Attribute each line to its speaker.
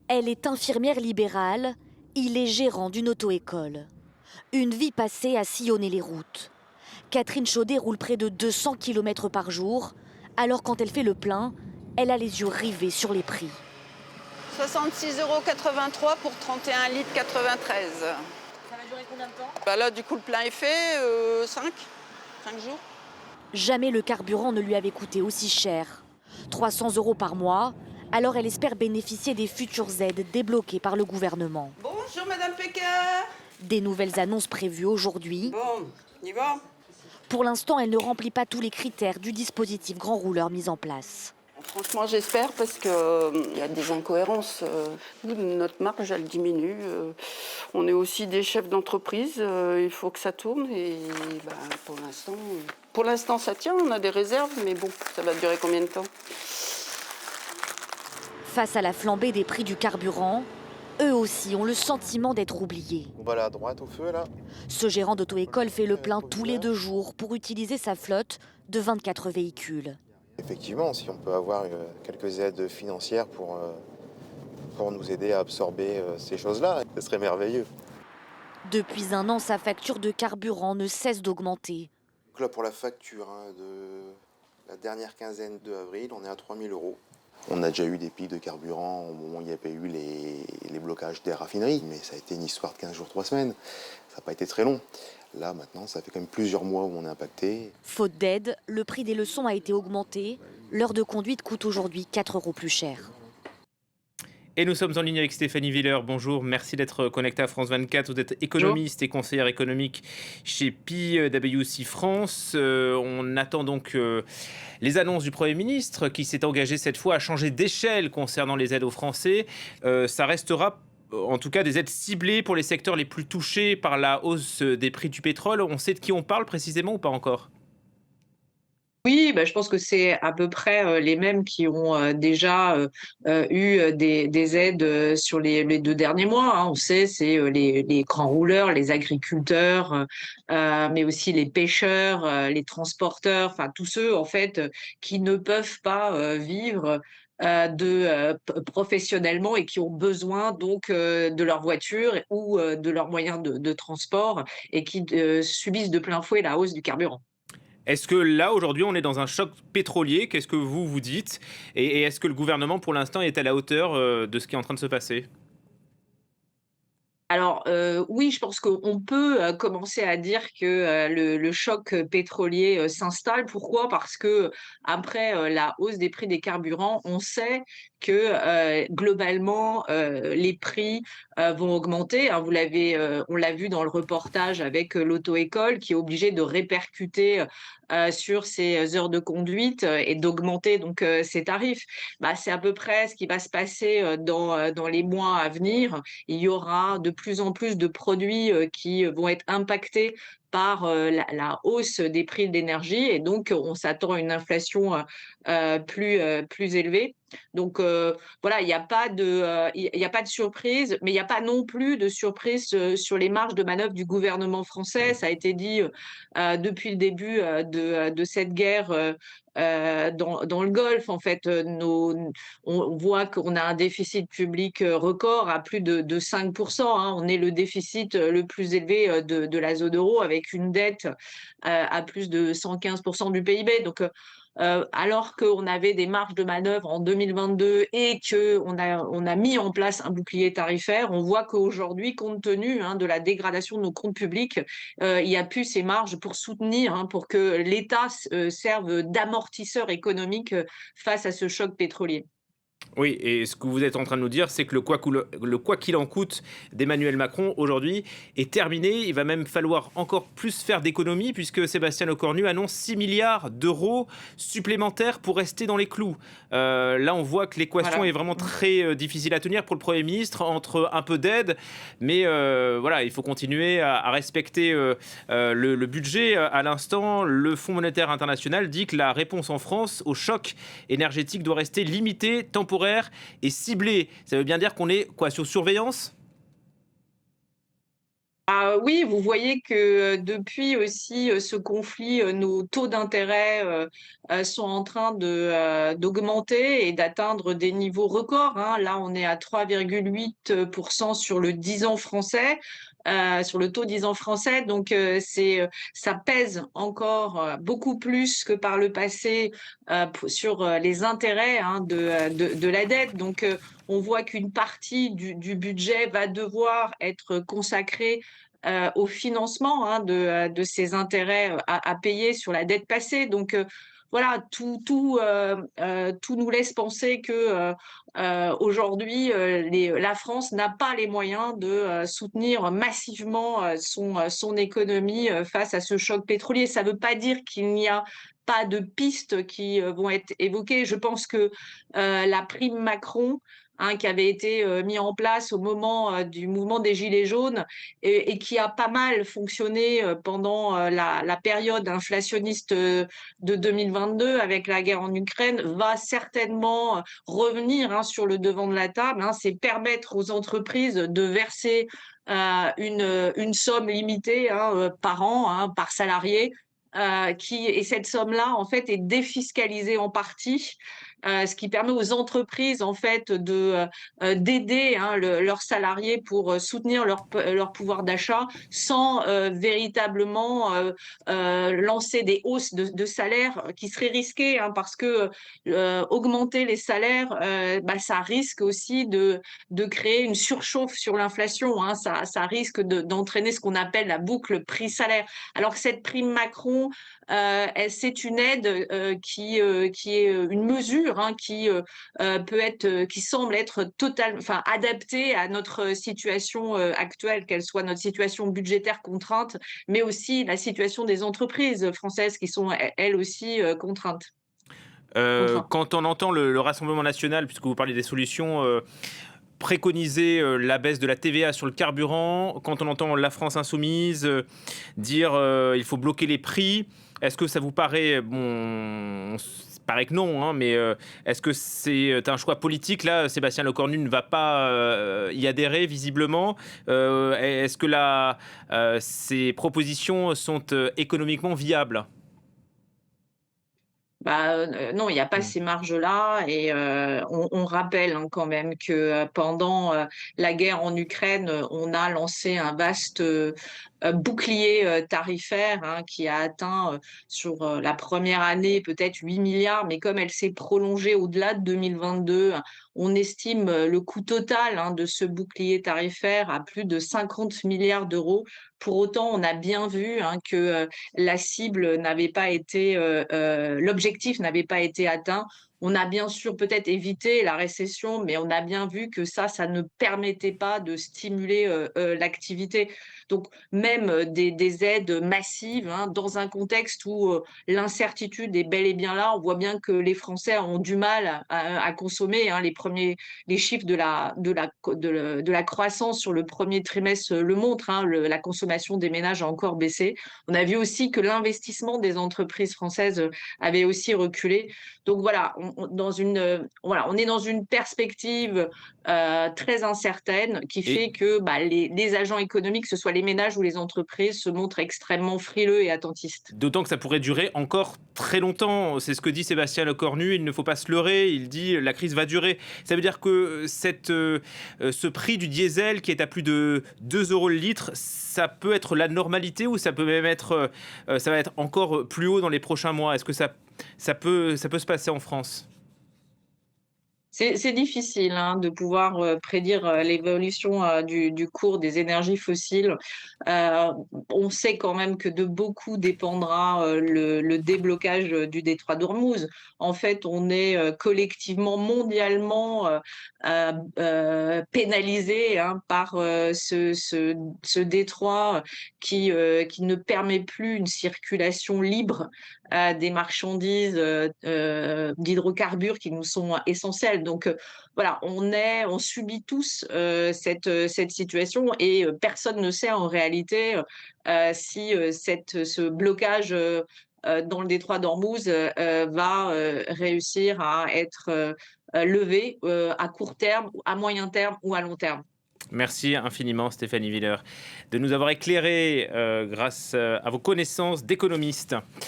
Speaker 1: Elle est infirmière libérale, il est gérant d'une auto-école. Une vie passée à sillonner les routes. Catherine Chaudet roule près de 200 km par jour, alors quand elle fait le plein, elle a les yeux rivés sur les prix.
Speaker 2: 66,83 € pour 31 litres 93.
Speaker 1: Ça va durer combien de temps?
Speaker 2: Là, du coup, le plein est fait, 5 jours.
Speaker 1: Jamais le carburant ne lui avait coûté aussi cher. 300 € par mois, alors elle espère bénéficier des futures aides débloquées par le gouvernement.
Speaker 2: Bonjour, Madame Pékin.
Speaker 1: Des nouvelles annonces prévues aujourd'hui.
Speaker 2: Bon, on y va.
Speaker 1: Pour l'instant, elle ne remplit pas tous les critères du dispositif grand rouleur mis en place.
Speaker 2: Franchement, j'espère parce qu'il y a des incohérences. Notre marge, elle diminue. On est aussi des chefs d'entreprise. Il faut que ça tourne. Et pour l'instant, ça tient. On a des réserves. Mais bon, ça va durer combien de temps?
Speaker 1: Face à la flambée des prix du carburant, eux aussi ont le sentiment d'être oubliés.
Speaker 3: On va là à droite au feu là.
Speaker 1: Ce gérant d'auto-école fait le plein tous les 2 jours pour utiliser sa flotte de 24 véhicules.
Speaker 3: Effectivement, si on peut avoir quelques aides financières pour nous aider à absorber ces choses-là, ce serait merveilleux.
Speaker 1: Depuis 1 an, sa facture de carburant ne cesse d'augmenter.
Speaker 3: Donc là, pour la facture de la dernière quinzaine de avril, on est à 3 000 €. On a déjà eu des pics de carburant au moment où il y avait eu les blocages des raffineries, mais ça a été une histoire de 15 jours, 3 semaines. Ça n'a pas été très long. Là, maintenant, ça fait quand même plusieurs mois où on est impacté.
Speaker 1: Faute d'aide, le prix des leçons a été augmenté. L'heure de conduite coûte aujourd'hui 4 € plus cher.
Speaker 4: Et nous sommes en ligne avec Stéphanie Villers. Bonjour, merci d'être connectée à France 24. Vous êtes économiste et conseillère économique chez PwC France. On attend donc les annonces du Premier ministre qui s'est engagé cette fois à changer d'échelle concernant les aides aux Français. Ça restera en tout cas des aides ciblées pour les secteurs les plus touchés par la hausse des prix du pétrole. On sait de qui on parle précisément ou pas encore?
Speaker 5: Oui, je pense que c'est à peu près les mêmes qui ont déjà eu des aides sur les 2 derniers mois, hein. On sait, c'est les grands rouleurs, les agriculteurs, mais aussi les pêcheurs, les transporteurs, enfin tous ceux en fait qui ne peuvent pas vivre professionnellement et qui ont besoin donc de leur voiture ou de leurs moyens de transport et qui subissent de plein fouet la hausse du carburant.
Speaker 4: Est-ce que là, aujourd'hui, on est dans un choc pétrolier? Qu'est-ce que vous vous dites? Et est-ce que le gouvernement, pour l'instant, est à la hauteur de ce qui est en train de se passer?
Speaker 5: Alors, oui, je pense qu'on peut, commencer à dire que, le choc, pétrolier, s'installe. Pourquoi? Parce qu'après, la hausse des prix des carburants, on sait que, globalement, les prix, vont augmenter, hein. On l'a vu dans le reportage avec, l'auto-école qui est obligée de répercuter, sur ses heures de conduite, et d'augmenter donc, ses tarifs. C'est à peu près ce qui va se passer, dans les mois à venir. Il y aura de plus en plus de produits qui vont être impactés par la hausse des prix de l'énergie et donc on s'attend à une inflation plus élevée. Donc voilà, il y a pas de surprise, mais il y a pas non plus de surprise sur les marges de manœuvre du gouvernement français. Ça a été dit depuis le début de cette guerre dans le Golfe. En fait, on voit qu'on a un déficit public record à plus de 5%, hein. On est le déficit le plus élevé de la zone euro avec une dette à plus de 115% du PIB. Donc, alors qu'on avait des marges de manœuvre en 2022 et qu'on a mis en place un bouclier tarifaire, on voit qu'aujourd'hui, compte tenu de la dégradation de nos comptes publics, il n'y a plus ces marges pour soutenir, hein, pour que l'État serve d'amortisseur économique face à ce choc pétrolier.
Speaker 4: Oui, et ce que vous êtes en train de nous dire, c'est que le quoi qu'il en coûte d'Emmanuel Macron aujourd'hui est terminé. Il va même falloir encore plus faire d'économies puisque Sébastien Lecornu annonce 6 milliards d'euros supplémentaires pour rester dans les clous. Là, on voit que l'équation
Speaker 5: Voilà.
Speaker 4: est vraiment très difficile à tenir pour le Premier ministre entre un peu d'aide, mais voilà, il faut continuer à respecter le budget. À l'instant, le Fonds monétaire international dit que la réponse en France au choc énergétique doit rester limitée, temporaire et ciblée. Ça veut bien dire qu'on est quoi, sur surveillance?
Speaker 5: Ah oui, vous voyez que depuis aussi ce conflit, nos taux d'intérêt sont en train d'augmenter et d'atteindre des niveaux records, hein. Là, on est à 3,8% sur le 10 ans français, sur le taux 10 ans français. Donc, ça pèse encore beaucoup plus que par le passé sur les intérêts, hein, de la dette. Donc, on voit qu'une partie du budget va devoir être consacrée au financement, hein, de ces intérêts à payer sur la dette passée. Donc, voilà, tout nous laisse penser que aujourd'hui, la France n'a pas les moyens de soutenir massivement son économie face à ce choc pétrolier. Ça ne veut pas dire qu'il n'y a pas de pistes qui vont être évoquées. Je pense que la prime Macron, hein, qui avait été mis en place au moment du mouvement des Gilets jaunes et qui a pas mal fonctionné pendant la période inflationniste de 2022 avec la guerre en Ukraine, va certainement revenir, hein, sur le devant de la table, hein. C'est permettre aux entreprises de verser une somme limitée, hein, par an, hein, par salarié. Et cette somme-là, en fait, est défiscalisée en partie, ce qui permet aux entreprises, en fait, d'aider, hein, leurs salariés pour soutenir leur pouvoir d'achat sans véritablement lancer des hausses de salaire qui seraient risquées, hein, parce que augmenter les salaires, ça risque aussi de créer une surchauffe sur l'inflation, hein. Ça risque d'entraîner ce qu'on appelle la boucle prix-salaire. Alors que cette prime Macron, c'est une aide qui est une mesure, hein, qui semble être enfin, adaptée à notre situation actuelle, qu'elle soit notre situation budgétaire contrainte, mais aussi la situation des entreprises françaises qui sont elles aussi contraintes.
Speaker 4: Quand on entend le Rassemblement national, puisque vous parlez des solutions, préconiser la baisse de la TVA sur le carburant, quand on entend la France insoumise dire il faut bloquer les prix, est-ce que ça vous paraît, bon, paraît que non, hein, mais est-ce que c'est un choix politique là? Sébastien Lecornu ne va pas y adhérer visiblement. Est-ce que ces propositions sont économiquement viables?
Speaker 5: Non, il n'y a pas ces marges-là et on rappelle, hein, quand même que pendant la guerre en Ukraine, on a lancé un vaste bouclier tarifaire, hein, qui a atteint sur la première année peut-être 8 milliards, mais comme elle s'est prolongée au-delà de 2022, on estime le coût total, hein, de ce bouclier tarifaire à plus de 50 milliards d'euros. Pour autant, on a bien vu, hein, que la cible n'avait pas été, l'objectif n'avait pas été atteint. On a bien sûr peut-être évité la récession, mais on a bien vu que ça ne permettait pas de stimuler l'activité. Donc même des aides massives, hein, dans un contexte où l'incertitude est bel et bien là, on voit bien que les Français ont du mal à consommer, hein. Les chiffres de la croissance sur le premier trimestre le montrent, hein, la consommation des ménages a encore baissé. On a vu aussi que l'investissement des entreprises françaises avait aussi reculé. Donc voilà, on est dans une perspective très incertaine qui fait que les agents économiques, que ce soit les ménages ou les entreprises, se montrent extrêmement frileux et attentistes.
Speaker 4: D'autant que ça pourrait durer encore très longtemps. C'est ce que dit Sébastien Lecornu. Il ne faut pas se leurrer. Il dit la crise va durer. Ça veut dire que ce prix du diesel qui est à plus de 2 euros le litre, ça peut être la normalité ou ça peut même être, ça va être encore plus haut dans les prochains mois? Est-ce que ça peut se passer en France?
Speaker 5: C'est difficile, hein, de pouvoir prédire l'évolution du cours des énergies fossiles. On sait quand même que de beaucoup dépendra le déblocage du détroit d'Ormuz. En fait, on est collectivement, mondialement pénalisé, hein, par ce détroit qui ne permet plus une circulation libre des marchandises d'hydrocarbures qui nous sont essentielles. Donc voilà, on subit tous cette situation et personne ne sait en réalité si ce blocage dans le détroit d'Ormuz va réussir à être levé à court terme, à moyen terme ou à long terme.
Speaker 4: Merci infiniment Stéphanie Villers de nous avoir éclairé grâce à vos connaissances d'économiste.